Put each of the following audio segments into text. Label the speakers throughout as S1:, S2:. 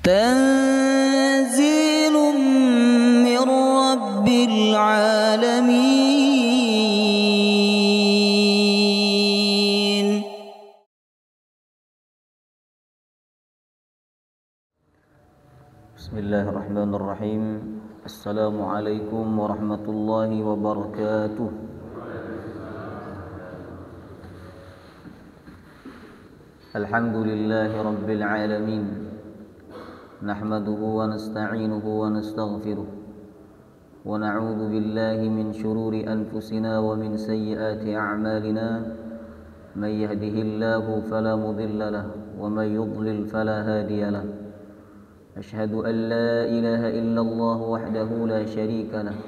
S1: تنزيل من رب العالمين.
S2: بسم الله الرحمن الرحيم. السلام عليكم ورحمة الله وبركاته. الحمد لله رب العالمين، نحمده ونستعينه ونستغفره ونعوذ بالله من شرور أنفسنا ومن سيئات أعمالنا، من يهده الله فلا مضل له ومن يضلل فلا هادي له. أشهد أن لا إله إلا الله وحده لا شريك له،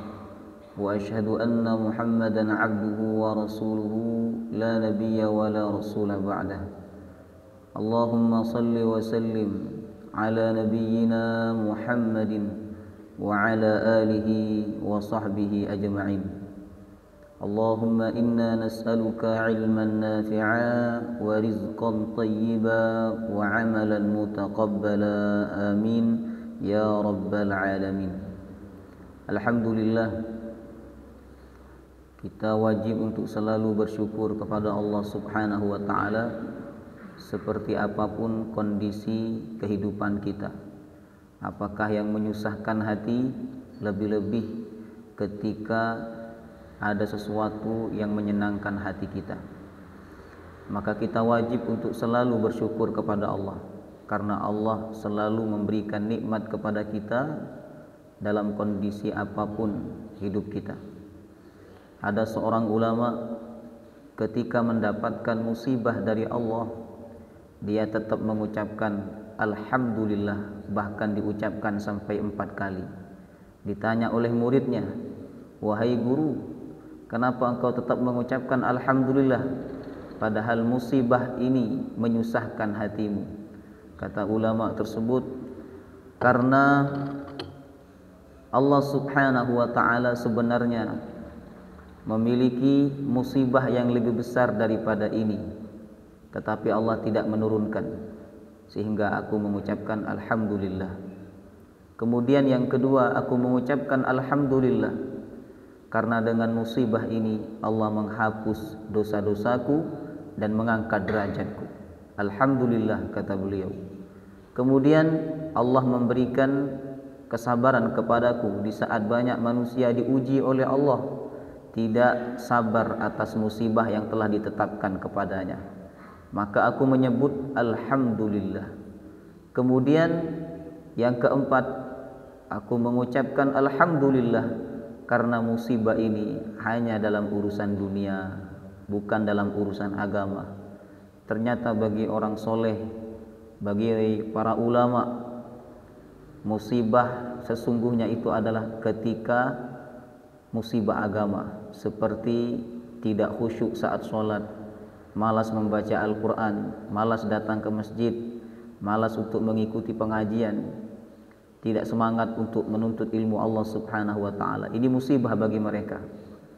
S2: وأشهد أن محمدا عبده ورسوله لا نبي ولا رسول بعده. اللهم صل وسلم على نبينا محمد وعلى آله وصحبه أجمعين. اللهم إنا نسألك علما نافعا ورزقا طيبا وعملا متقبلا، آمين يا رب العالمين. Alhamdulillah, kita wajib untuk selalu bersyukur kepada Allah Subhanahu wa ta'ala seperti apapun kondisi kehidupan kita. Apakah yang menyusahkan hati, lebih-lebih ketika ada sesuatu yang menyenangkan hati kita, maka kita wajib untuk selalu bersyukur kepada Allah, karena Allah selalu memberikan nikmat kepada kita dalam kondisi apapun hidup kita. Ada seorang ulama ketika mendapatkan musibah dari Allah, dia tetap mengucapkan Alhamdulillah, bahkan diucapkan sampai 4 kali. Ditanya oleh muridnya, wahai guru, kenapa engkau tetap mengucapkan Alhamdulillah padahal musibah ini menyusahkan hatimu? Kata ulama tersebut, karena Allah Subhanahu wa ta'ala sebenarnya memiliki musibah yang lebih besar daripada ini, tetapi Allah tidak menurunkan, sehingga aku mengucapkan Alhamdulillah. Kemudian yang kedua, aku mengucapkan Alhamdulillah karena dengan musibah ini Allah menghapus dosa-dosaku dan mengangkat derajatku. Alhamdulillah, kata beliau. Kemudian Allah memberikan kesabaran kepadaku di saat banyak manusia diuji oleh Allah, tidak sabar atas musibah yang telah ditetapkan kepadanya, maka aku menyebut Alhamdulillah. Kemudian yang keempat, aku mengucapkan Alhamdulillah karena musibah ini hanya dalam urusan dunia, bukan dalam urusan agama. Ternyata bagi orang soleh, bagi para ulama, musibah sesungguhnya itu adalah ketika musibah agama, seperti tidak khusyuk saat sholat, malas membaca Al-Quran, malas datang ke masjid, malas untuk mengikuti pengajian, tidak semangat untuk menuntut ilmu Allah Subhanahu wa ta'ala. Ini musibah bagi mereka.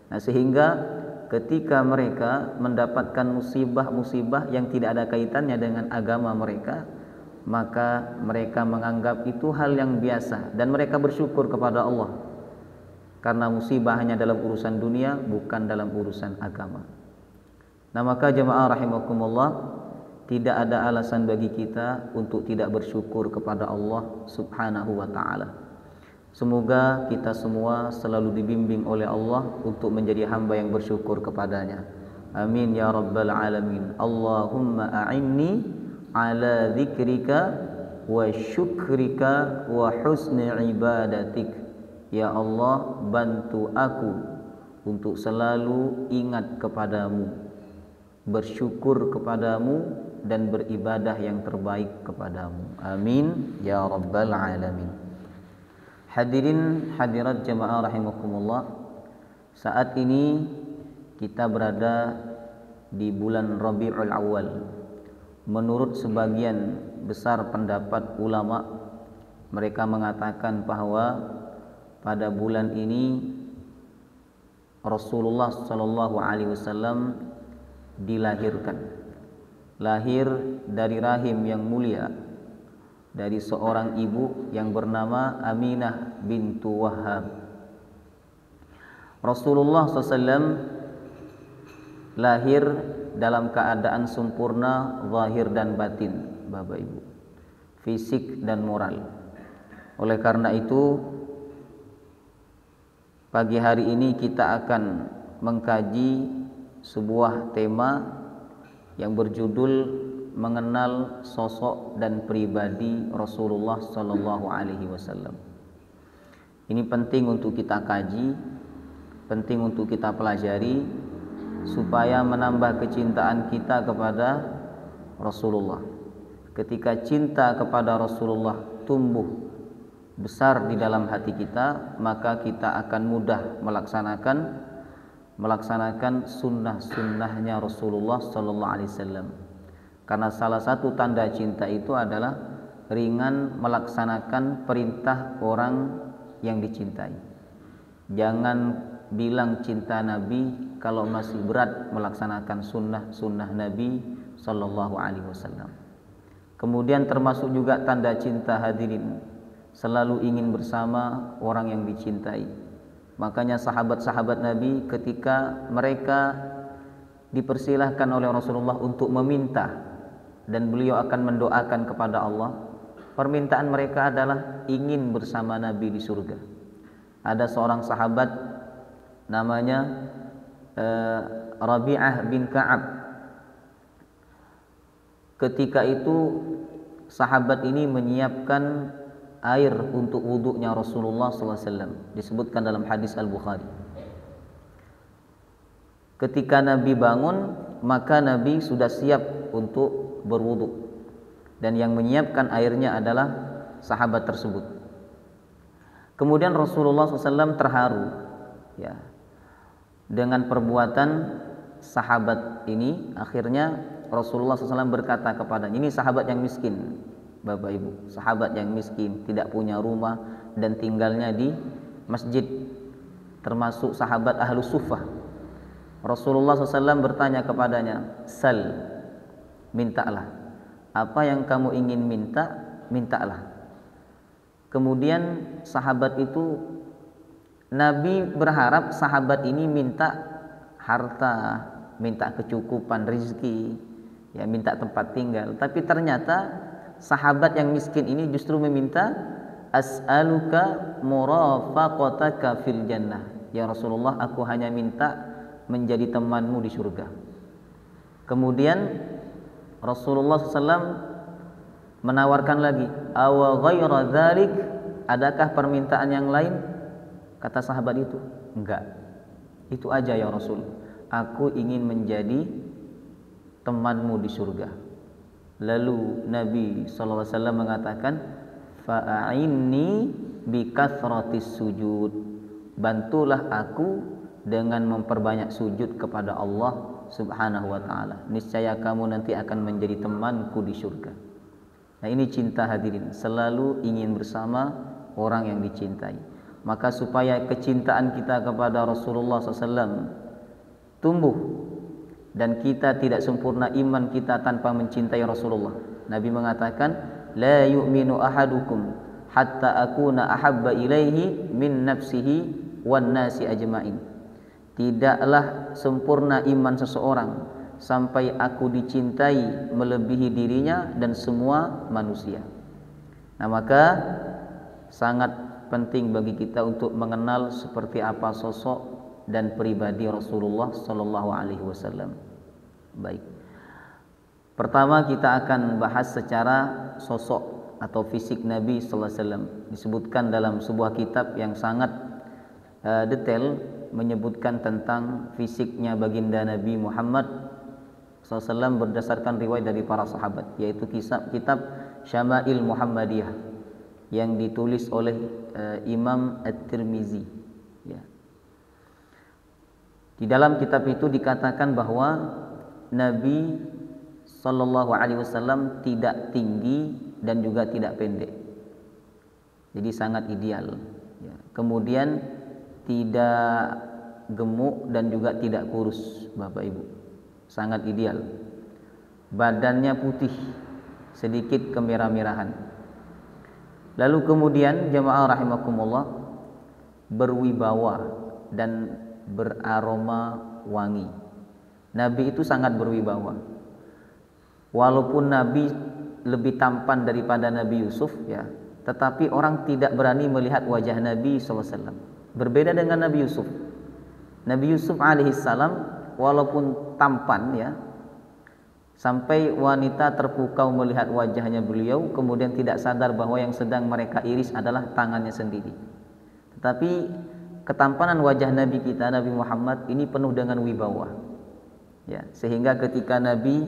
S2: Nah, sehingga ketika mereka mendapatkan musibah-musibah yang tidak ada kaitannya dengan agama mereka, maka mereka menganggap itu hal yang biasa dan mereka bersyukur kepada Allah karena musibah hanya dalam urusan dunia, bukan dalam urusan agama. Nah, maka jemaah rahimakumullah, tidak ada alasan bagi kita untuk tidak bersyukur kepada Allah Subhanahu wa ta'ala. Semoga kita semua selalu dibimbing oleh Allah untuk menjadi hamba yang bersyukur kepadanya. Amin ya rabbal alamin. Allahumma a'inni ala dzikrika wa syukrika wa husni ibadatik. Ya Allah, bantu aku untuk selalu ingat kepadamu, bersyukur kepadamu, dan beribadah yang terbaik kepadamu. Amin ya rabbal alamin. Hadirin hadirat jemaah rahimakumullah, saat ini kita berada di bulan Rabiul Awal. Menurut sebagian besar pendapat ulama, mereka mengatakan bahwa pada bulan ini Rasulullah sallallahu alaihi wasallam dilahirkan, lahir dari rahim yang mulia, dari seorang ibu yang bernama Aminah bintu Wahab. Rasulullah SAW lahir dalam keadaan sempurna zahir dan batin, Bapak Ibu, fisik dan moral. Oleh karena itu, pagi hari ini kita akan mengkaji sebuah tema yang berjudul mengenal sosok dan pribadi Rasulullah sallallahu alaihi wasallam. Ini penting untuk kita kaji, penting untuk kita pelajari supaya menambah kecintaan kita kepada Rasulullah. Ketika cinta kepada Rasulullah tumbuh besar di dalam hati kita, maka kita akan mudah melaksanakan sunnah-sunnahnya Rasulullah sallallahu alaihi wasallam. Karena salah satu tanda cinta itu adalah ringan melaksanakan perintah orang yang dicintai. Jangan bilang cinta Nabi kalau masih berat melaksanakan sunnah Nabi sallallahu alaihi wasallam. Kemudian termasuk juga tanda cinta, hadirin, selalu ingin bersama orang yang dicintai. Makanya sahabat-sahabat Nabi ketika mereka dipersilahkan oleh Rasulullah untuk meminta dan beliau akan mendoakan kepada Allah, permintaan mereka adalah ingin bersama Nabi di surga. Ada seorang sahabat namanya Rabi'ah bin Ka'ab. Ketika itu sahabat ini menyiapkan air untuk wuduknya Rasulullah SAW, disebutkan dalam hadis Al-Bukhari. Ketika Nabi bangun, maka Nabi sudah siap untuk berwuduk, dan yang menyiapkan airnya adalah sahabat tersebut. Kemudian Rasulullah SAW terharu, ya, dengan perbuatan sahabat ini. Akhirnya Rasulullah SAW berkata kepadanya, ini sahabat yang miskin, Bapak Ibu, sahabat yang miskin, tidak punya rumah dan tinggalnya di masjid, termasuk sahabat Ahlus Suffah. Rasulullah SAW bertanya kepadanya, sal, mintalah, apa yang kamu ingin mintalah. Kemudian sahabat itu, Nabi berharap sahabat ini minta harta, minta kecukupan rezeki, ya, minta tempat tinggal. Tapi ternyata sahabat yang miskin ini justru meminta, as'aluka murafaqataka fil jannah. Ya Rasulullah, aku hanya minta menjadi temanmu di surga. Kemudian Rasulullah SAW menawarkan lagi, awa ghaira dzalik, adakah permintaan yang lain? Kata sahabat itu, enggak, itu aja ya Rasul, aku ingin menjadi temanmu di surga. Lalu Nabi SAW mengatakan, fa'inni bikathratis sujud, bantulah aku dengan memperbanyak sujud kepada Allah Subhanahu wa ta'ala, niscaya kamu nanti akan menjadi temanku di surga. Nah, ini cinta, hadirin, selalu ingin bersama orang yang dicintai. Maka supaya kecintaan kita kepada Rasulullah SAW tumbuh, dan kita tidak sempurna iman kita tanpa mencintai Rasulullah. Nabi mengatakan, la yu'minu ahadukum hatta akuna ahabba ilaihi min nafsihi wan nasi ajmain. Tidaklah sempurna iman seseorang sampai aku dicintai melebihi dirinya dan semua manusia. Nah, maka sangat penting bagi kita untuk mengenal seperti apa sosok dan pribadi Rasulullah sallallahu alaihi wasallam. Baik. Pertama kita akan bahas secara sosok atau fisik Nabi sallallahu alaihi wasallam. Disebutkan dalam sebuah kitab yang sangat detail menyebutkan tentang fisiknya baginda Nabi Muhammad SAW berdasarkan riwayat dari para sahabat, yaitu kitab Syama'il Muhammadiyah yang ditulis oleh Imam At-Tirmizi, ya. Di dalam kitab itu dikatakan bahwa Nabi Sallallahu Alaihi Wasallam tidak tinggi dan juga tidak pendek, jadi sangat ideal, ya. Kemudian tidak gemuk dan juga tidak kurus, Bapak Ibu, sangat ideal. Badannya putih, sedikit kemerah-merahan, Lalu kemudian jamaah rahimakumullah, berwibawa dan beraroma wangi. Nabi itu sangat berwibawa. Walaupun Nabi lebih tampan daripada Nabi Yusuf ya, tetapi orang tidak berani melihat wajah Nabi SAW. Berbeda dengan Nabi Yusuf. Nabi Yusuf alaihissalam walaupun tampan ya, sampai wanita terpukau melihat wajahnya beliau, kemudian tidak sadar bahwa yang sedang mereka iris adalah tangannya sendiri. Tetapi ketampanan wajah Nabi kita, Nabi Muhammad ini penuh dengan wibawa ya, sehingga ketika Nabi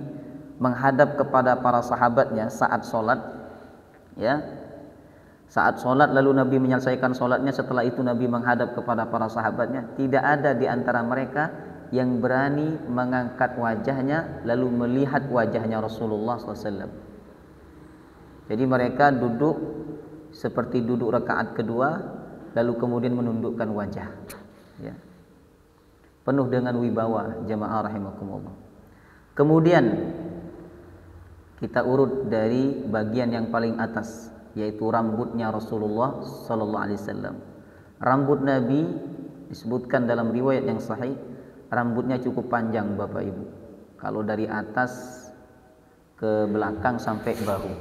S2: menghadap kepada para sahabatnya saat sholat ya, saat sholat lalu Nabi menyelesaikan sholatnya, setelah itu Nabi menghadap kepada para sahabatnya, tidak ada di antara mereka yang berani mengangkat wajahnya lalu melihat wajahnya Rasulullah SAW. Jadi mereka duduk seperti duduk rakaat kedua, lalu kemudian menundukkan wajah ya, penuh dengan wibawa jamaah rahimakumullah. Kemudian kita urut dari bagian yang paling atas, yaitu rambutnya Rasulullah sallallahu alaihi wasallam. Rambut Nabi disebutkan dalam riwayat yang sahih, rambutnya cukup panjang Bapak Ibu. Kalau dari atas ke belakang sampai bahu.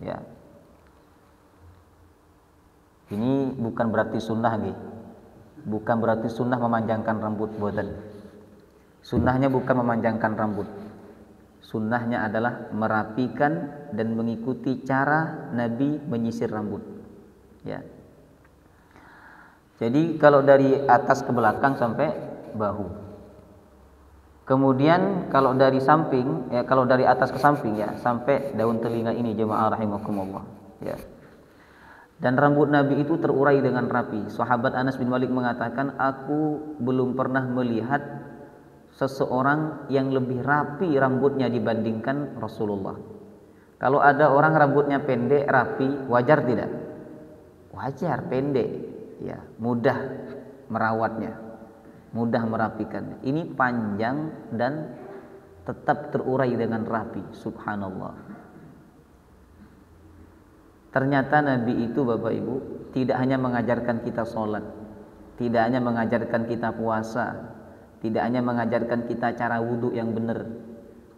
S2: Ya. Ini bukan berarti sunnah nggih. Bukan berarti sunnah memanjangkan rambut boten. Sunnahnya bukan memanjangkan rambut. Sunnahnya adalah merapikan dan mengikuti cara Nabi menyisir rambut. Ya. Jadi kalau dari atas ke belakang sampai bahu. Kemudian kalau dari samping, kalau dari atas ke samping ya, sampai daun telinga ini jemaah rahimakumullah. Ya. Dan rambut Nabi itu terurai dengan rapi. Sahabat Anas bin Malik mengatakan, aku belum pernah melihat seseorang yang lebih rapi rambutnya dibandingkan Rasulullah. Kalau ada orang rambutnya pendek rapi, wajar tidak? Wajar, pendek ya, mudah merawatnya, mudah merapikannya. Ini panjang dan tetap terurai dengan rapi. Subhanallah. Ternyata Nabi itu Bapak Ibu tidak hanya mengajarkan kita sholat, tidak hanya mengajarkan kita puasa, tidak hanya mengajarkan kita cara wudhu yang benar,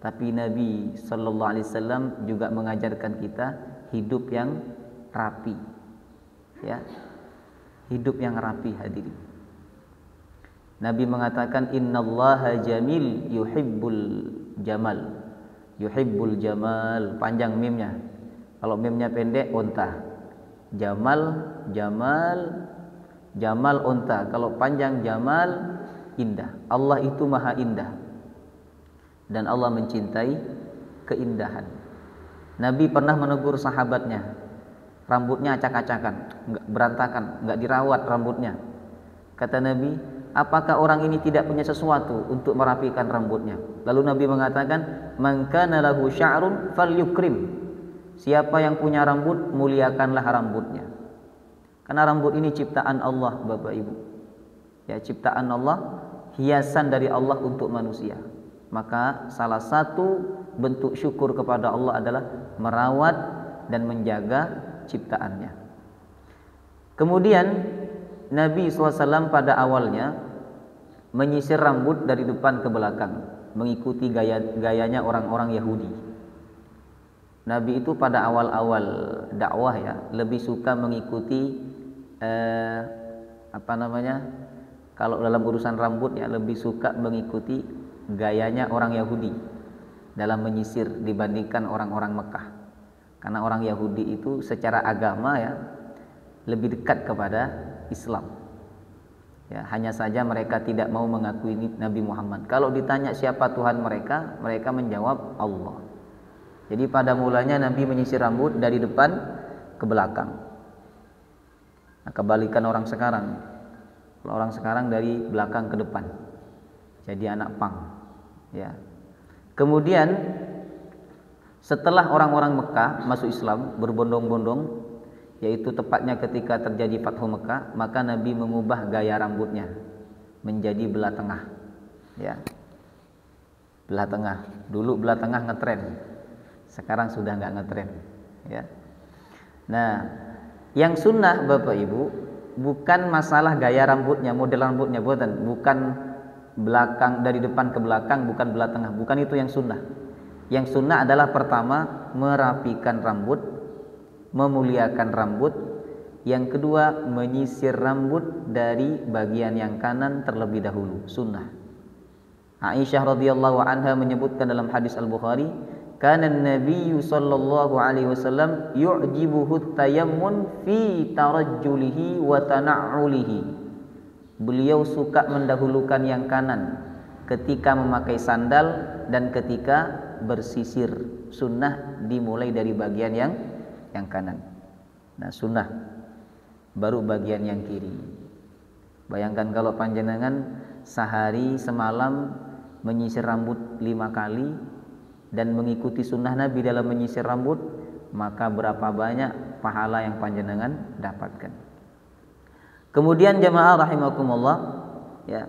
S2: tapi Nabi Sallallahu Alaihi Wasallam juga mengajarkan kita hidup yang rapi, ya, hidup yang rapi hadirin. Nabi mengatakan innallaha jamil yuhibbul jamal, yuhibbul jamal, panjang mimnya. Kalau mimnya pendek unta, jamal, jamal, jamal unta. Kalau panjang jamal, indah. Allah itu maha indah dan Allah mencintai keindahan. Nabi pernah menegur sahabatnya, rambutnya acak-acakan, enggak berantakan, enggak dirawat rambutnya. Kata Nabi, apakah orang ini tidak punya sesuatu untuk merapikan rambutnya? Lalu Nabi mengatakan, man kana lahu sya'run falyukrim. Siapa yang punya rambut, muliakanlah rambutnya. Karena rambut ini ciptaan Allah Bapak Ibu. Ya, ciptaan Allah, hiasan dari Allah untuk manusia. Maka salah satu bentuk syukur kepada Allah adalah merawat dan menjaga ciptaannya. Kemudian Nabi SAW pada awalnya menyisir rambut dari depan ke belakang, mengikuti gayanya orang-orang Yahudi. Nabi itu pada awal-awal dakwah ya, lebih suka mengikuti kalau dalam urusan rambut ya, lebih suka mengikuti gayanya orang Yahudi dalam menyisir dibandingkan orang-orang Mekah. Karena orang Yahudi itu secara agama ya lebih dekat kepada Islam. Ya, hanya saja mereka tidak mau mengakui Nabi Muhammad. Kalau ditanya siapa Tuhan mereka, mereka menjawab Allah. Jadi pada mulanya Nabi menyisir rambut dari depan ke belakang. Nah, kebalikan orang sekarang. Kalau orang sekarang dari belakang ke depan. Jadi anak pang. Ya. Kemudian setelah orang-orang Mekah masuk Islam berbondong-bondong, yaitu tepatnya ketika terjadi Fathu Mekah, maka Nabi mengubah gaya rambutnya menjadi belah tengah. Ya. Belah tengah. Dulu belah tengah ngetren. Sekarang sudah enggak ngetren, ya. Nah, Yang sunnah Bapak Ibu bukan masalah gaya rambutnya, model rambutnya, bukan belakang dari depan ke belakang, bukan belah tengah, bukan itu yang sunnah. Yang sunnah adalah pertama merapikan rambut, memuliakan rambut. Yang kedua menyisir rambut dari bagian yang kanan terlebih dahulu, sunnah. Aisyah radhiyallahu anha menyebutkan dalam hadis Al-Bukhari, kana an-nabiy sallallahu alaihi wasallam yu'jibuhu tayammun fi tarajjulihi wa tana'ulihi. Beliau suka mendahulukan yang kanan ketika memakai sandal dan ketika bersisir. Sunnah dimulai dari bagian yang kanan. Nah, sunnah baru bagian yang kiri. Bayangkan kalau panjenengan sehari semalam menyisir rambut 5 kali dan mengikuti sunnah Nabi dalam menyisir rambut, maka berapa banyak pahala yang panjenengan dapatkan. Kemudian jemaah rahimakumullah, ya,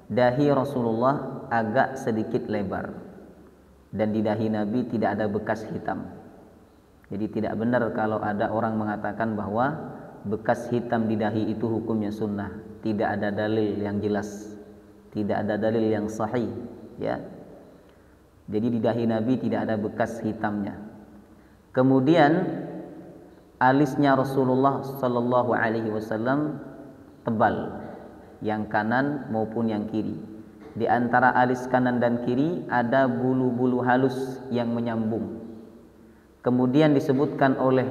S2: dahi Rasulullah agak sedikit lebar dan di dahi Nabi tidak ada bekas hitam. Jadi tidak benar kalau ada orang mengatakan bahwa bekas hitam di dahi itu hukumnya sunnah. Tidak ada dalil yang jelas, tidak ada dalil yang sahih, ya. Jadi di dahi Nabi tidak ada bekas hitamnya. Kemudian alisnya Rasulullah sallallahu alaihi wasallam tebal, yang kanan maupun yang kiri. Di antara alis kanan dan kiri ada bulu-bulu halus yang menyambung. Kemudian disebutkan oleh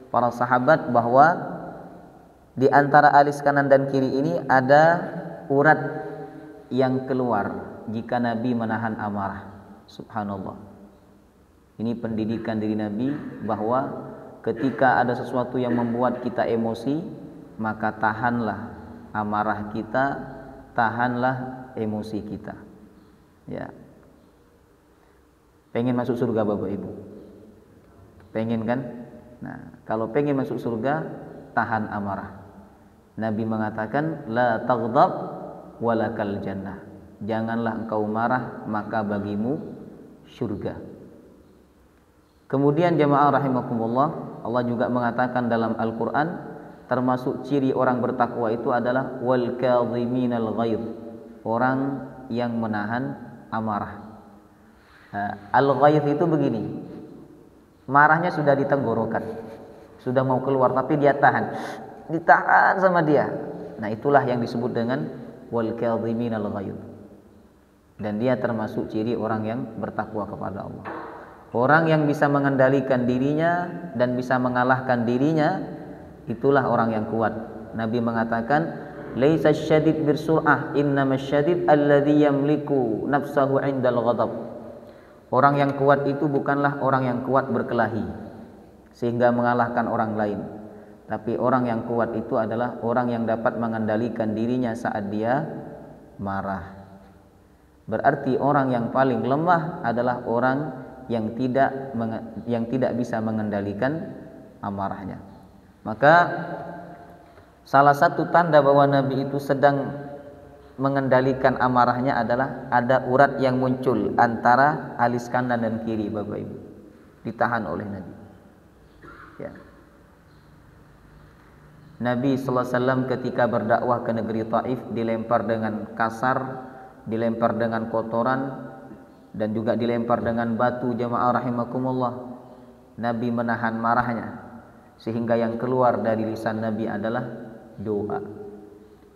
S2: para sahabat bahwa di antara alis kanan dan kiri ini ada urat yang keluar jika Nabi menahan amarah. Subhanallah. Ini pendidikan diri Nabi bahwa ketika ada sesuatu yang membuat kita emosi, maka tahanlah amarah kita, tahanlah emosi kita. Ya. Pengen masuk surga Bapak Ibu? Pengen kan? Nah, kalau pengen masuk surga, tahan amarah. Nabi mengatakan, la taghdab walakal jannah. Janganlah engkau marah, maka bagimu surga. Kemudian jemaah rahimakumullah, Allah juga mengatakan dalam Al-Quran, termasuk ciri orang bertakwa itu adalah wal kadhiminal ghaidh, orang yang menahan amarah. Al-ghaidh itu begini, marahnya sudah di tenggorokan, sudah mau keluar tapi dia ditahan sama dia. Nah, itulah yang disebut dengan wal kadhiminal ghaidh. Dan dia termasuk ciri orang yang bertakwa kepada Allah. Orang yang bisa mengendalikan dirinya dan bisa mengalahkan dirinya, itulah orang yang kuat. Nabi mengatakan, laisa syadid birsur'ah, innamas syadid alladhi yamliku nafsahu 'indal ghadab. Orang yang kuat itu bukanlah orang yang kuat berkelahi sehingga mengalahkan orang lain, tapi orang yang kuat itu adalah orang yang dapat mengendalikan dirinya saat dia marah. Berarti orang yang paling lemah adalah orang yang tidak bisa mengendalikan amarahnya. Maka salah satu tanda bahwa Nabi itu sedang mengendalikan amarahnya adalah ada urat yang muncul antara alis kanan dan kiri, Bapak Ibu, ditahan oleh Nabi. Ya. Nabi sallallahu alaihi wasallam ketika berdakwah ke negeri Taif dilempar dengan kasar, dilempar dengan kotoran, dan juga dilempar dengan batu. Jamaah rahimakumullah, Nabi menahan marahnya sehingga yang keluar dari lisan Nabi adalah doa.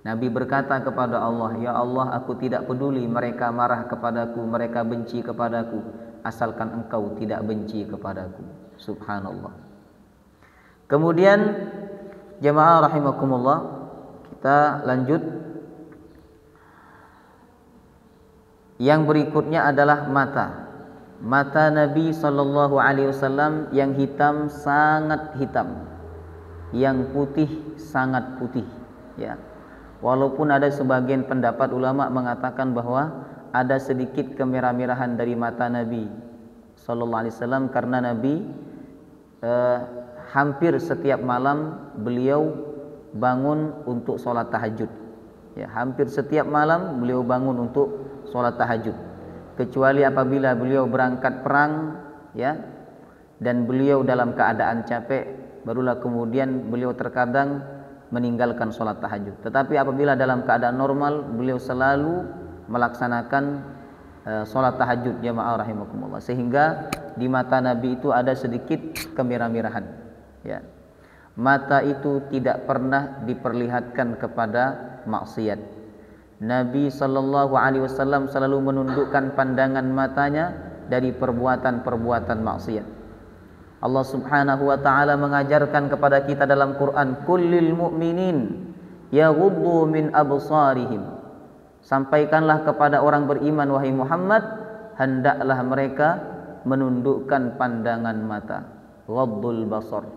S2: Nabi berkata kepada Allah, ya Allah, aku tidak peduli mereka marah kepadaku, mereka benci kepadaku, asalkan engkau tidak benci kepadaku. Subhanallah. Kemudian jamaah rahimakumullah, kita lanjut. Yang berikutnya adalah mata. Mata Nabi sallallahu alaihi wasallam yang hitam sangat hitam, yang putih sangat putih, ya. Walaupun ada sebagian pendapat ulama mengatakan bahwa ada sedikit kemerah-merahan dari mata Nabi sallallahu alaihi wasallam karena Nabi hampir setiap malam beliau bangun untuk sholat tahajud. Ya, hampir setiap malam beliau bangun untuk sholat tahajud. Kecuali apabila beliau berangkat perang, ya, dan beliau dalam keadaan capek, barulah kemudian beliau terkadang meninggalkan sholat tahajud. Tetapi apabila dalam keadaan normal, beliau selalu melaksanakan sholat tahajud jamaah rahimakumullah, sehingga di mata Nabi itu ada sedikit kemerah-merahan, ya. Mata itu tidak pernah diperlihatkan kepada maksiat. Nabi sallallahu alaihi wasallam selalu menundukkan pandangan matanya dari perbuatan-perbuatan maksiat. Allah Subhanahu wa taala mengajarkan kepada kita dalam Quran, kullil mu'minin yaghuddu min absarihim. Sampaikanlah kepada orang beriman wahai Muhammad, hendaklah mereka menundukkan pandangan mata. Ghaddul basar.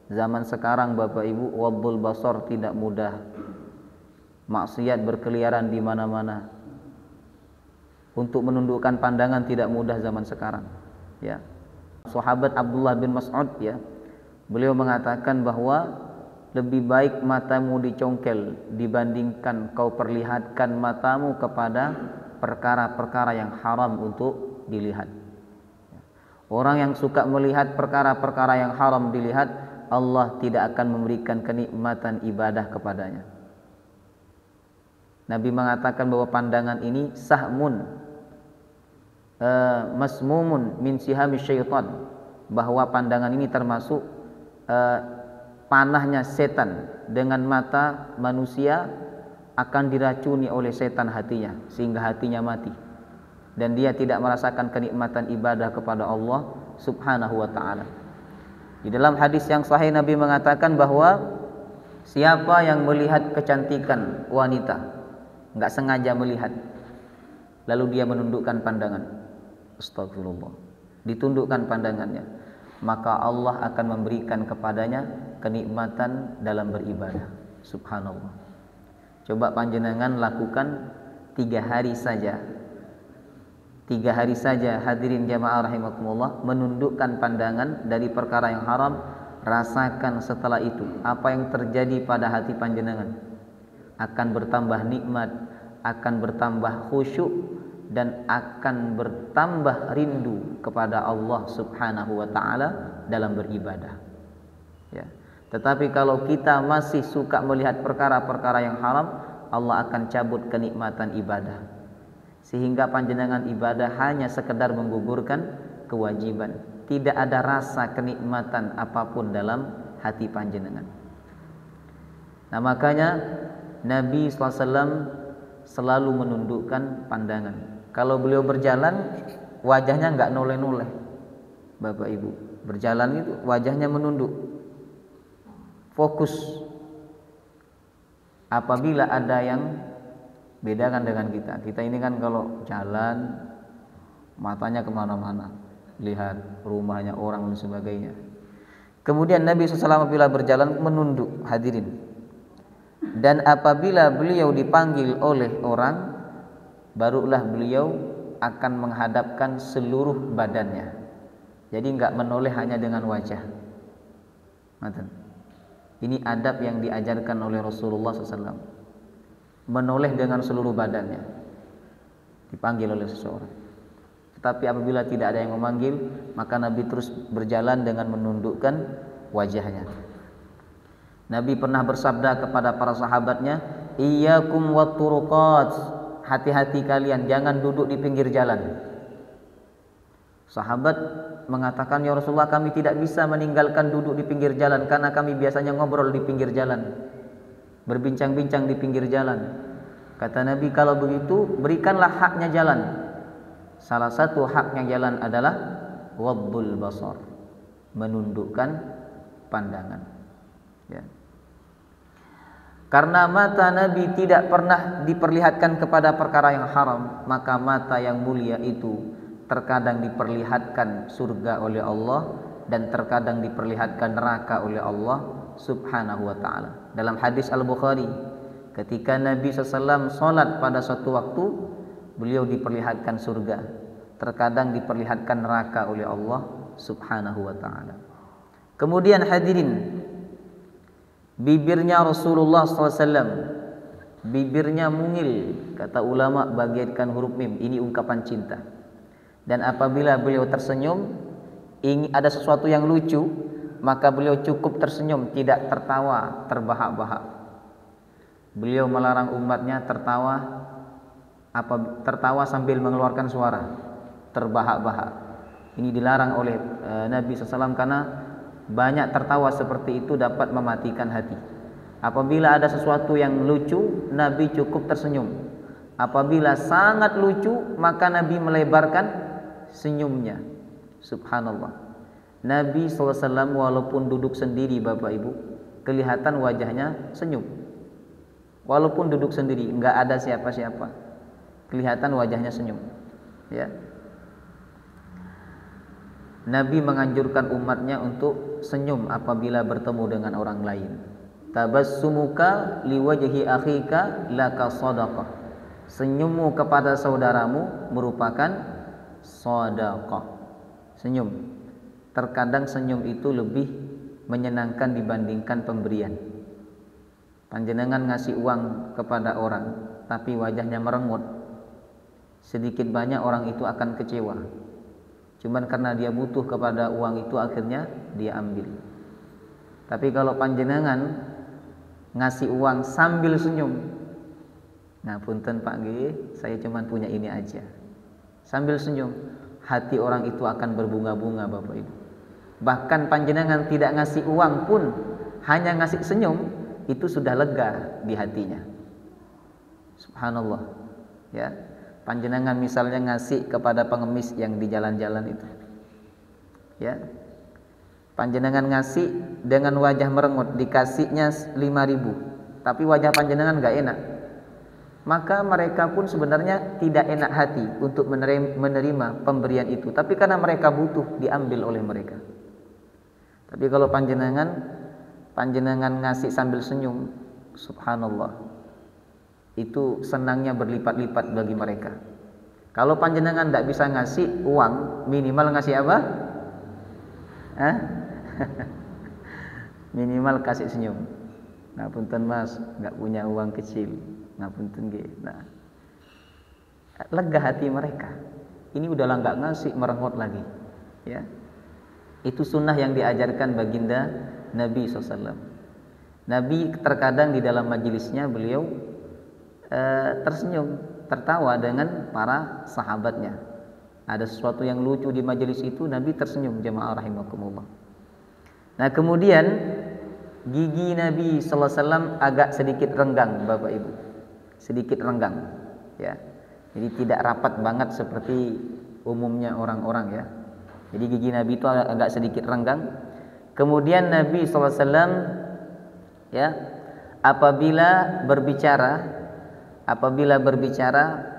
S2: Zaman sekarang Bapak Ibu, ghaddul basar tidak mudah. Maksiat berkeliaran di mana-mana. Untuk menundukkan pandangan tidak mudah zaman sekarang, ya. Sahabat Abdullah bin Mas'ud, ya, beliau mengatakan bahwa lebih baik matamu dicongkel dibandingkan kau perlihatkan matamu kepada perkara-perkara yang haram untuk dilihat. Orang yang suka melihat perkara-perkara yang haram dilihat, Allah tidak akan memberikan kenikmatan ibadah kepadanya. Nabi mengatakan bahwa pandangan ini sahmun masmumun min sihami syaitan, bahwa pandangan ini termasuk panahnya setan. Dengan mata manusia akan diracuni oleh setan hatinya, sehingga hatinya mati dan dia tidak merasakan kenikmatan ibadah kepada Allah Subhanahu wa ta'ala. Di dalam hadis yang sahih Nabi mengatakan bahwa siapa yang melihat kecantikan wanita, enggak sengaja melihat, lalu dia menundukkan pandangan, astagfirullah, ditundukkan pandangannya, maka Allah akan memberikan kepadanya kenikmatan dalam beribadah. Subhanallah. Coba panjenengan lakukan 3 hari saja. 3 hari saja hadirin jamaah rahimakumullah, menundukkan pandangan dari perkara yang haram. Rasakan setelah itu apa yang terjadi pada hati panjenengan. Akan bertambah nikmat, akan bertambah khusyuk, dan akan bertambah rindu kepada Allah Subhanahu wa ta'ala dalam beribadah, ya. Tetapi kalau kita masih suka melihat perkara-perkara yang haram, Allah akan cabut kenikmatan ibadah, sehingga panjenengan ibadah hanya sekedar menggugurkan kewajiban, tidak ada rasa kenikmatan apapun dalam hati panjenengan. Nah, makanya Nabi SAW selalu menundukkan pandangan. Kalau beliau berjalan, wajahnya enggak noleh-noleh. Bapak Ibu, berjalan itu wajahnya menunduk, fokus. Apabila ada yang bedakan dengan kita, kita ini kan kalau jalan matanya kemana-mana, lihat rumahnya orang dan sebagainya. Kemudian Nabi SAW apabila berjalan menunduk, hadirin. Dan apabila beliau dipanggil oleh orang, barulah beliau akan menghadapkan seluruh badannya. Jadi enggak menoleh hanya dengan wajah. Ini adab yang diajarkan oleh Rasulullah SAW. Menoleh dengan seluruh badannya dipanggil oleh seseorang. Tetapi apabila tidak ada yang memanggil, maka Nabi terus berjalan dengan menundukkan wajahnya. Nabi pernah bersabda kepada para sahabatnya, iyyakum watturuqat, hati-hati kalian, jangan duduk di pinggir jalan. Sahabat mengatakan, ya Rasulullah, kami tidak bisa meninggalkan duduk di pinggir jalan, karena kami biasanya ngobrol di pinggir jalan, berbincang-bincang di pinggir jalan. Kata Nabi, kalau begitu berikanlah haknya jalan. Salah satu haknya jalan adalah ghaddul basar, menundukkan pandangan, ya. Karena mata Nabi tidak pernah diperlihatkan kepada perkara yang haram, maka mata yang mulia itu terkadang diperlihatkan surga oleh Allah dan terkadang diperlihatkan neraka oleh Allah Subhanahu wa ta'ala. Dalam hadis Al-Bukhari, ketika Nabi SAW sholat pada suatu waktu, beliau diperlihatkan surga, terkadang diperlihatkan neraka oleh Allah Subhanahu wa ta'ala. Kemudian hadirin, bibirnya Rasulullah SAW, bibirnya mungil, kata ulama bagaikan huruf mim, ini ungkapan cinta. Dan apabila beliau tersenyum, ada sesuatu yang lucu, maka beliau cukup tersenyum, tidak tertawa terbahak-bahak. Beliau melarang umatnya tertawa sambil mengeluarkan suara, terbahak-bahak. Ini dilarang oleh Nabi SAW karena banyak tertawa seperti itu dapat mematikan hati. Apabila ada sesuatu yang lucu, Nabi cukup tersenyum. Apabila sangat lucu, maka Nabi melebarkan senyumnya. Subhanallah. Nabi SAW walaupun duduk sendiri, Bapak Ibu, kelihatan wajahnya senyum. Walaupun duduk sendiri, enggak ada siapa-siapa, kelihatan wajahnya senyum. Ya. Nabi menganjurkan umatnya untuk senyum apabila bertemu dengan orang lain. Tabassumuka liwajhi akhika laka shadaqah. Senyummu kepada saudaramu merupakan shadaqah. Senyum. Terkadang senyum itu lebih menyenangkan dibandingkan pemberian. Panjenengan ngasih uang kepada orang, tapi wajahnya merengut, sedikit banyak orang itu akan kecewa. Cuman karena dia butuh kepada uang itu, akhirnya dia ambil. Tapi kalau panjenengan ngasih uang sambil senyum, nah punten Pak G, saya cuman punya ini aja, sambil senyum, hati orang itu akan berbunga-bunga, Bapak Ibu. Bahkan panjenengan tidak ngasih uang pun, hanya ngasih senyum, itu sudah lega di hatinya. Subhanallah. Ya, panjenengan misalnya ngasih kepada pengemis yang di jalan-jalan itu, ya, panjenengan ngasih dengan wajah merengut, dikasihnya 5.000, tapi wajah panjenengan gak enak, maka mereka pun sebenarnya tidak enak hati untuk menerima pemberian itu, tapi karena mereka butuh, diambil oleh mereka. Tapi kalau panjenengan ngasih sambil senyum, subhanallah, itu senangnya berlipat-lipat bagi mereka. Kalau panjenengan tidak bisa ngasih uang, minimal ngasih apa? Minimal kasih senyum. Nah punten mas, nggak punya uang kecil. Nah punten ge. Nah, lega hati mereka. Ini udahlah nggak ngasih, merengut lagi. Ya, itu sunnah yang diajarkan baginda Nabi SAW. Nabi terkadang di dalam majelisnya beliau tersenyum, tertawa dengan para sahabatnya. Ada sesuatu yang lucu di majelis itu, Nabi tersenyum, jemaah rahimakumullah. Nah kemudian gigi Nabi SAW agak sedikit renggang, Bapak Ibu, sedikit renggang, ya. Jadi tidak rapat banget seperti umumnya orang-orang, ya. Jadi gigi Nabi itu agak sedikit renggang. Kemudian Nabi SAW, ya, apabila berbicara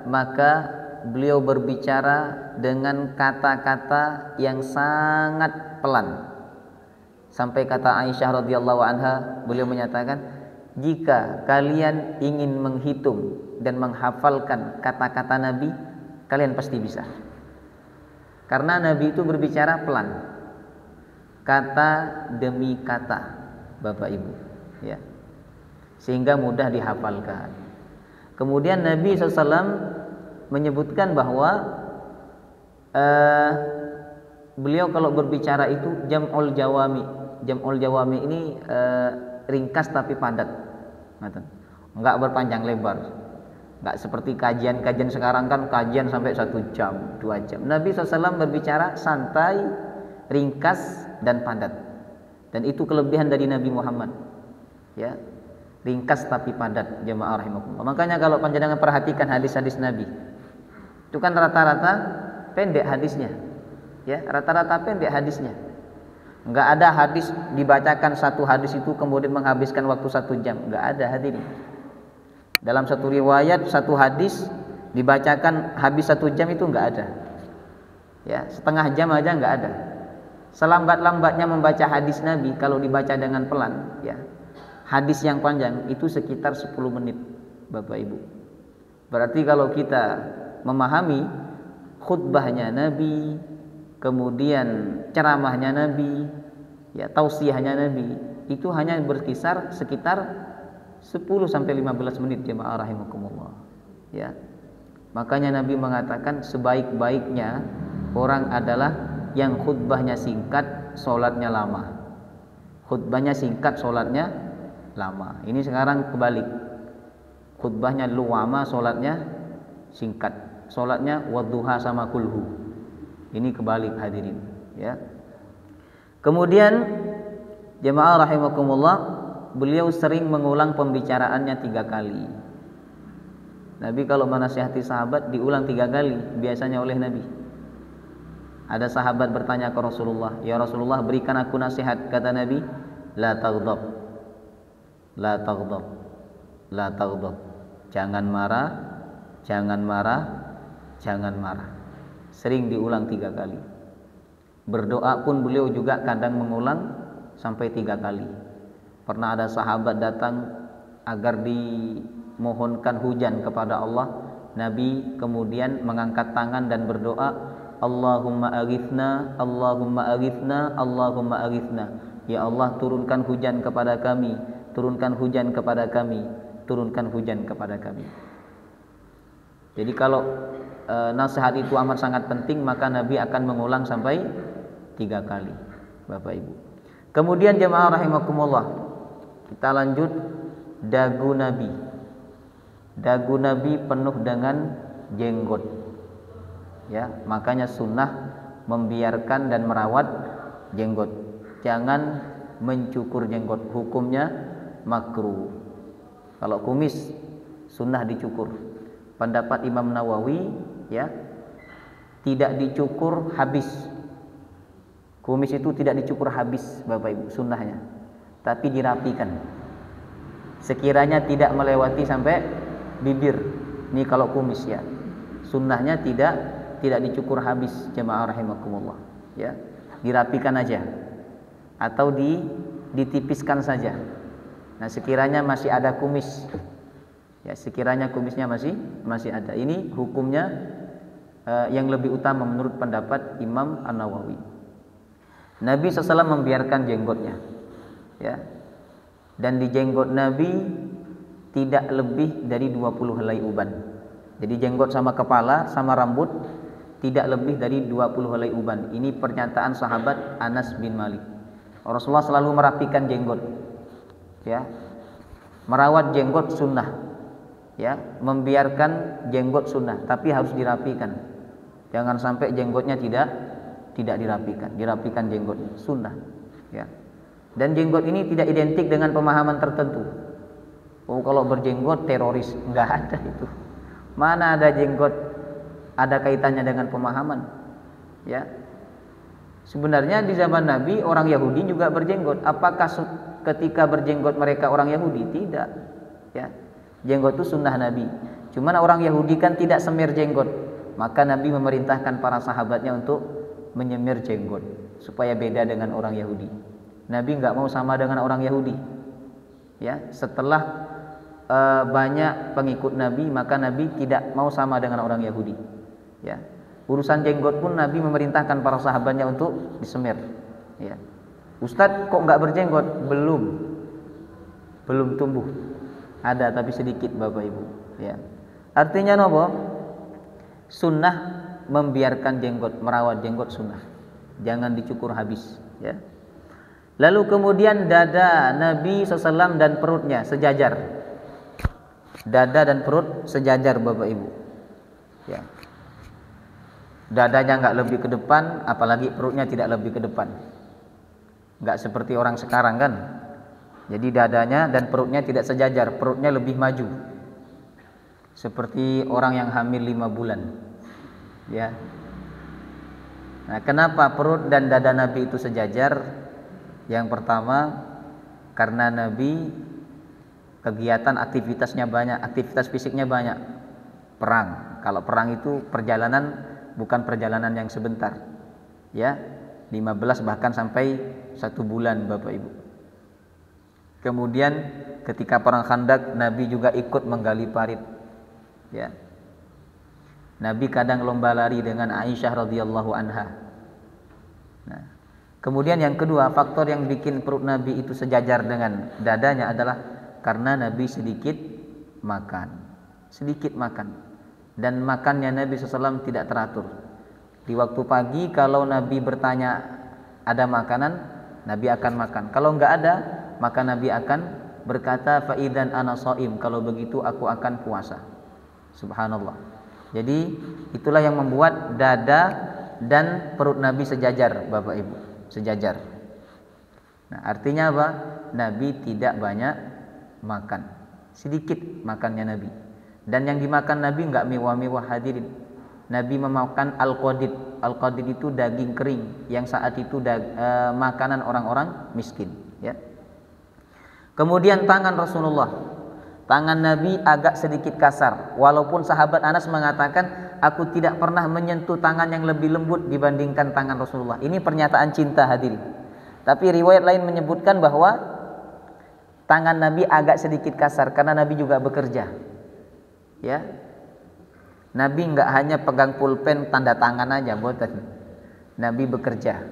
S2: maka beliau berbicara dengan kata-kata yang sangat pelan. Sampai kata Aisyah radhiyallahu anha, beliau menyatakan, jika kalian ingin menghitung dan menghafalkan kata-kata Nabi, kalian pasti bisa. Karena Nabi itu berbicara pelan, kata demi kata, Bapak Ibu, ya, sehingga mudah dihafalkan. Kemudian Nabi SAW menyebutkan bahwa beliau kalau berbicara itu jam'ul jawami. Jam'ul jawami ini ringkas tapi padat, enggak berpanjang lebar. Enggak seperti kajian-kajian sekarang kan, kajian sampai 1 jam, 2 jam. Nabi SAW berbicara santai, ringkas dan padat. Dan itu kelebihan dari Nabi Muhammad, ya. Ringkas tapi padat, jemaah rahimakumullah. Makanya kalau panjenengan perhatikan hadis-hadis Nabi, itu kan rata-rata pendek hadisnya, ya, rata-rata pendek hadisnya. Enggak ada hadis dibacakan satu hadis itu kemudian menghabiskan waktu 1 jam, enggak ada hadirin. Dalam satu riwayat satu hadis dibacakan habis 1 jam itu enggak ada, ya, setengah jam aja enggak ada. Selambat-lambatnya membaca hadis Nabi kalau dibaca dengan pelan, ya, hadis yang panjang itu sekitar 10 menit, Bapak Ibu. Berarti kalau kita memahami khutbahnya Nabi, kemudian ceramahnya Nabi, ya, tausiahnya Nabi, itu hanya berkisar sekitar 10 sampai 15 menit, jemaah rahimakumullah, ya. Makanya Nabi mengatakan sebaik-baiknya orang adalah yang khutbahnya singkat, sholatnya lama. Khutbahnya singkat, sholatnya lama. Ini sekarang kebalik. Khutbahnya luwama, sholatnya singkat. Sholatnya wadduha sama kulhu. Ini kebalik hadirin. Ya. Kemudian jemaah rahimakumullah, beliau sering mengulang pembicaraannya 3 kali. Nabi kalau menasihati sahabat diulang 3 kali biasanya oleh Nabi. Ada sahabat bertanya ke Rasulullah, "Ya Rasulullah, berikan aku nasihat." Kata Nabi, "La taghdab. La taghdab. La taghdab." Jangan marah, jangan marah, jangan marah. Sering diulang 3 kali. Berdoa pun beliau juga kadang mengulang sampai 3 kali. Pernah ada sahabat datang agar dimohonkan hujan kepada Allah. Nabi kemudian mengangkat tangan dan berdoa, Allahumma aghithna, Allahumma aghithna, Allahumma aghithna. Ya Allah, turunkan hujan kepada kami, turunkan hujan kepada kami, turunkan hujan kepada kami. Jadi kalau nasihat itu amat sangat penting, maka Nabi akan mengulang sampai 3 kali, Bapak Ibu. Kemudian jemaah rahimakumullah, kita lanjut dagu Nabi. Dagu Nabi penuh dengan jenggot. Ya, makanya sunnah membiarkan dan merawat jenggot. Jangan mencukur jenggot, hukumnya makruh. Kalau kumis sunnah dicukur. Pendapat Imam Nawawi, ya, tidak dicukur habis. Kumis itu tidak dicukur habis, Bapak Ibu, sunnahnya, tapi dirapikan. Sekiranya tidak melewati sampai bibir. Ini kalau kumis, ya. Sunnahnya tidak dicukur habis, jemaah rahimakumullah, ya. Dirapikan aja atau ditipiskan saja. Nah, sekiranya masih ada kumis, ya, sekiranya kumisnya masih ada. Ini hukumnya yang lebih utama menurut pendapat Imam An-Nawawi. Nabi SAW membiarkan jenggotnya, ya. Dan di jenggot Nabi tidak lebih dari 20 helai uban. Jadi jenggot sama kepala sama rambut tidak lebih dari 20 helai uban. Ini pernyataan sahabat Anas bin Malik. Rasulullah selalu merapikan jenggot, ya. Merawat jenggot sunnah, ya. Membiarkan jenggot sunnah, tapi harus dirapikan. Jangan sampai jenggotnya tidak dirapikan jenggotnya, sunnah, ya. Dan jenggot ini tidak identik dengan pemahaman tertentu. Oh, kalau berjenggot teroris, enggak ada itu. Mana ada jenggot ada kaitannya dengan pemahaman, ya. Sebenarnya di zaman Nabi orang Yahudi juga berjenggot. Apakah ketika berjenggot mereka orang Yahudi? Tidak, ya. Jenggot itu sunnah Nabi. Cuman orang Yahudi kan tidak semir jenggot, maka Nabi memerintahkan para sahabatnya untuk menyemir jenggot supaya beda dengan orang Yahudi. Nabi enggak mau sama dengan orang Yahudi, ya. Setelah banyak pengikut Nabi, maka Nabi tidak mau sama dengan orang Yahudi, ya. Urusan jenggot pun Nabi memerintahkan para sahabatnya untuk disemir, ya. Ustadz kok enggak berjenggot? Belum tumbuh. Ada tapi sedikit, Bapak Ibu, ya. Artinya nopo? Sunnah membiarkan jenggot, merawat jenggot sunnah. Jangan dicukur habis, ya. Lalu kemudian dada Nabi SAW dan perutnya sejajar. Dada dan perut sejajar, Bapak Ibu, ya. Dadanya enggak lebih ke depan, apalagi perutnya tidak lebih ke depan. Enggak seperti orang sekarang kan. Jadi dadanya dan perutnya tidak sejajar, perutnya lebih maju. Seperti orang yang hamil 5 bulan. Ya. Nah, kenapa perut dan dada Nabi itu sejajar? Yang pertama, karena Nabi kegiatan aktivitasnya banyak, aktivitas fisiknya banyak. Perang. Kalau perang itu perjalanan, bukan perjalanan yang sebentar. Ya, 15 bahkan sampai 1 bulan, Bapak Ibu. Kemudian ketika perang Khandaq, Nabi juga ikut menggali parit. Ya. Nabi kadang lomba lari dengan Aisyah radhiyallahu anha. Nah, kemudian yang kedua, faktor yang bikin perut Nabi itu sejajar dengan dadanya adalah karena Nabi sedikit makan. Dan makannya Nabi SAW tidak teratur. Di waktu pagi kalau Nabi bertanya ada makanan, Nabi akan makan. Kalau enggak ada, maka Nabi akan berkata fa idzan ana shaim, kalau begitu aku akan puasa. Subhanallah. Jadi itulah yang membuat dada dan perut Nabi sejajar, Bapak Ibu, sejajar. Nah, artinya apa? Nabi tidak banyak makan, sedikit makannya Nabi. Dan yang dimakan Nabi enggak mewah-mewah hadirin. Nabi memakan al-qadid. Al-qadid itu daging kering yang saat itu makanan orang-orang miskin, ya. Kemudian tangan Rasulullah. Tangan Nabi agak sedikit kasar. Walaupun sahabat Anas mengatakan, aku tidak pernah menyentuh tangan yang lebih lembut dibandingkan tangan Rasulullah. Ini pernyataan cinta hadirin. Tapi riwayat lain menyebutkan bahwa tangan Nabi agak sedikit kasar karena Nabi juga bekerja. Ya. Nabi enggak hanya pegang pulpen tanda tangan aja, boten. Nabi bekerja.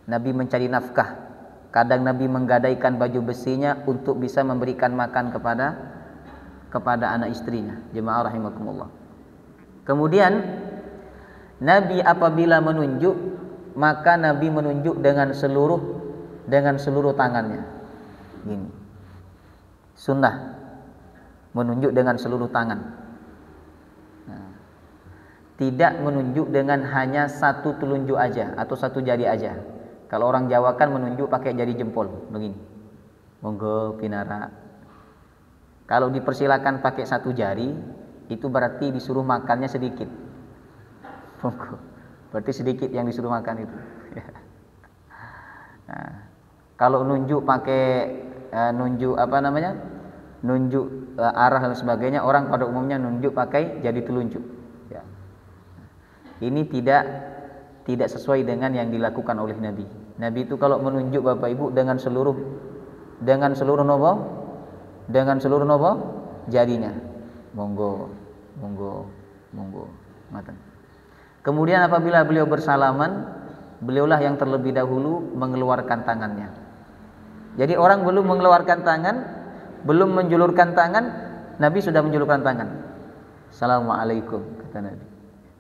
S2: Nabi mencari nafkah. Kadang Nabi menggadaikan baju besinya untuk bisa memberikan makan kepada anak istrinya. Jemaah rahimakumullah. Kemudian Nabi apabila menunjuk, maka Nabi menunjuk dengan seluruh tangannya. Gini. Sunnah menunjuk dengan seluruh tangan. Nah, tidak menunjuk dengan hanya satu telunjuk aja atau satu jari aja. Kalau orang Jawa kan menunjuk pakai jari jempol, begini. Monggo pinara. Kalau dipersilakan pakai satu jari, itu berarti disuruh makannya sedikit. Monggo. Berarti sedikit yang disuruh makan itu. Nah, kalau nunjuk pakai nunjuk arah dan sebagainya, orang pada umumnya nunjuk pakai jari telunjuk. Ya. Ini tidak sesuai dengan yang dilakukan oleh Nabi. Nabi itu kalau menunjuk Bapak Ibu dengan seluruh nopo jarinya. Monggo. Ngoten. Kemudian apabila beliau bersalaman, beliaulah yang terlebih dahulu mengeluarkan tangannya. Jadi orang belum mengeluarkan tangan, belum menjulurkan tangan, Nabi sudah menjulurkan tangan. Assalamualaikum, kata Nabi.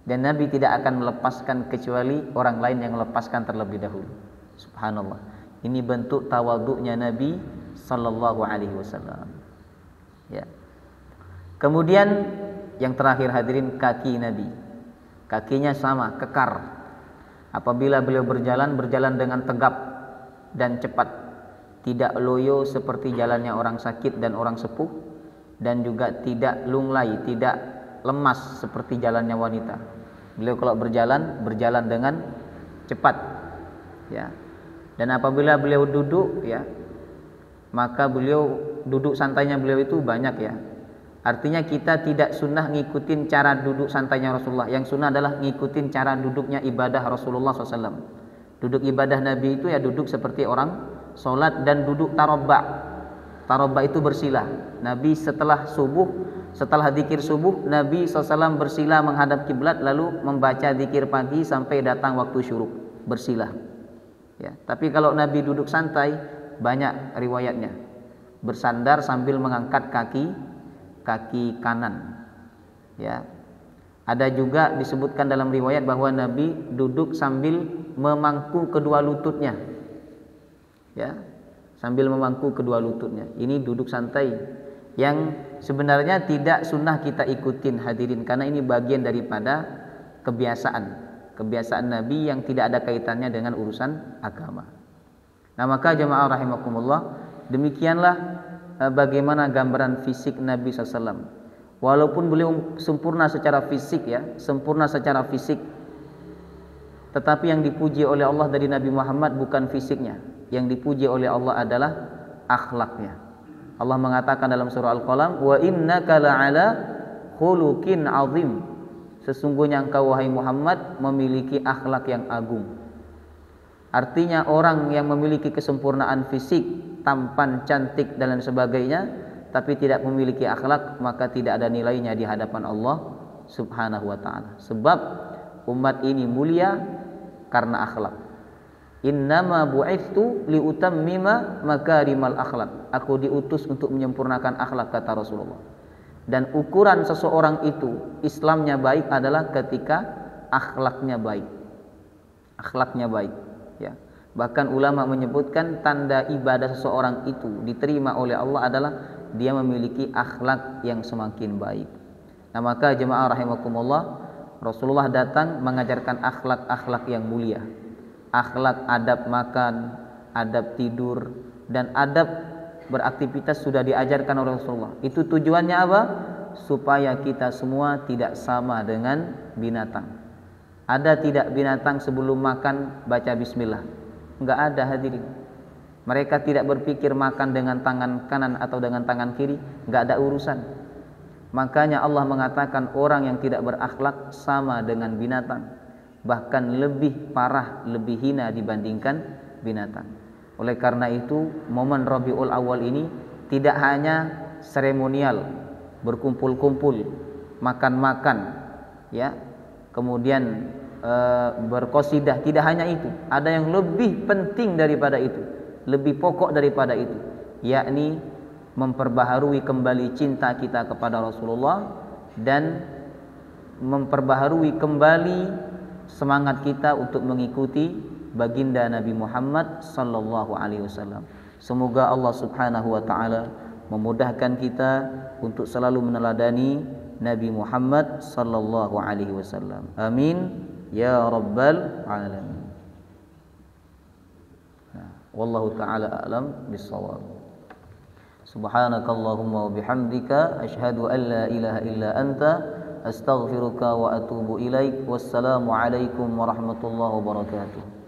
S2: Dan Nabi tidak akan melepaskan kecuali orang lain yang melepaskan terlebih dahulu. Subhanallah. Ini bentuk tawadhu'nya Nabi sallallahu alaihi wasallam. Ya. Kemudian yang terakhir hadirin, kaki Nabi. Kakinya sama, kekar. Apabila beliau berjalan dengan tegap dan cepat. Tidak loyo seperti jalannya orang sakit dan orang sepuh, dan juga tidak lunglai, tidak lemas seperti jalannya wanita. Beliau kalau berjalan dengan cepat, ya. Dan apabila beliau duduk, ya, maka beliau duduk santainya beliau itu banyak, ya. Artinya kita tidak sunnah ngikutin cara duduk santainya Rasulullah. Yang sunnah adalah ngikutin cara duduknya ibadah Rasulullah SAW. Duduk ibadah Nabi itu ya duduk seperti orang sholat dan duduk tarobba. Tarobba itu bersila. Nabi setelah zikir subuh, Nabi SAW bersila menghadap kiblat, lalu membaca zikir pagi sampai datang waktu syuruk, bersila. Ya, tapi kalau Nabi duduk santai, banyak riwayatnya. Bersandar sambil mengangkat kaki kanan. Ya. Ada juga disebutkan dalam riwayat bahwa Nabi duduk sambil memangku kedua lututnya. Ya, sambil memangku kedua lututnya. Ini duduk santai yang sebenarnya tidak sunnah kita ikutin hadirin, karena ini bagian daripada kebiasaan Nabi yang tidak ada kaitannya dengan urusan agama. Nah, maka jemaah rahimakumullah, demikianlah bagaimana gambaran fisik Nabi SAW. Walaupun beliau sempurna secara fisik, tetapi yang dipuji oleh Allah dari Nabi Muhammad bukan fisiknya. Yang dipuji oleh Allah adalah akhlaknya. Allah mengatakan dalam surah Al-Qalam, wa innaka la'ala khuluqin azim. Sesungguhnya engkau wahai Muhammad memiliki akhlak yang agung. Artinya orang yang memiliki kesempurnaan fisik, tampan, cantik dan lain sebagainya, tapi tidak memiliki akhlak, maka tidak ada nilainya di hadapan Allah Subhanahu wa ta'ala. Sebab umat ini mulia karena akhlak. Innama bu'ithtu liutammima makarimal akhlak. Aku diutus untuk menyempurnakan akhlak, kata Rasulullah. Dan ukuran seseorang itu Islamnya baik adalah ketika akhlaknya baik. Akhlaknya baik, ya. Bahkan ulama menyebutkan tanda ibadah seseorang itu diterima oleh Allah adalah dia memiliki akhlak yang semakin baik. Nah, maka jemaah rahimakumullah, Rasulullah datang mengajarkan akhlak-akhlak yang mulia. Akhlak adab makan, adab tidur, dan adab beraktivitas sudah diajarkan oleh Rasulullah. Itu tujuannya apa? Supaya kita semua tidak sama dengan binatang. Ada tidak binatang sebelum makan baca bismillah? Enggak ada, hadirin. Mereka tidak berpikir makan dengan tangan kanan atau dengan tangan kiri, enggak ada urusan. Makanya Allah mengatakan orang yang tidak berakhlak sama dengan binatang, bahkan lebih parah, lebih hina dibandingkan binatang. Oleh karena itu, momen Rabiul Awal ini tidak hanya seremonial, berkumpul-kumpul, makan-makan, ya, kemudian berqasidah, tidak hanya itu. Ada yang lebih penting daripada itu, lebih pokok daripada itu, yakni memperbaharui kembali cinta kita kepada Rasulullah dan memperbaharui kembali semangat kita untuk mengikuti baginda Nabi Muhammad sallallahu alaihi wasallam. Semoga Allah Subhanahu wa taala memudahkan kita untuk selalu meneladani Nabi Muhammad sallallahu alaihi wasallam. Amin ya rabbal alamin. Wallahu taala a'lam bissawab. Subhanakallahumma wa bihamdika asyhadu an la ilaha illa anta astaghfiruka wa atubu ilaik. Wassalamu alaikum warahmatullahi wabarakatuh.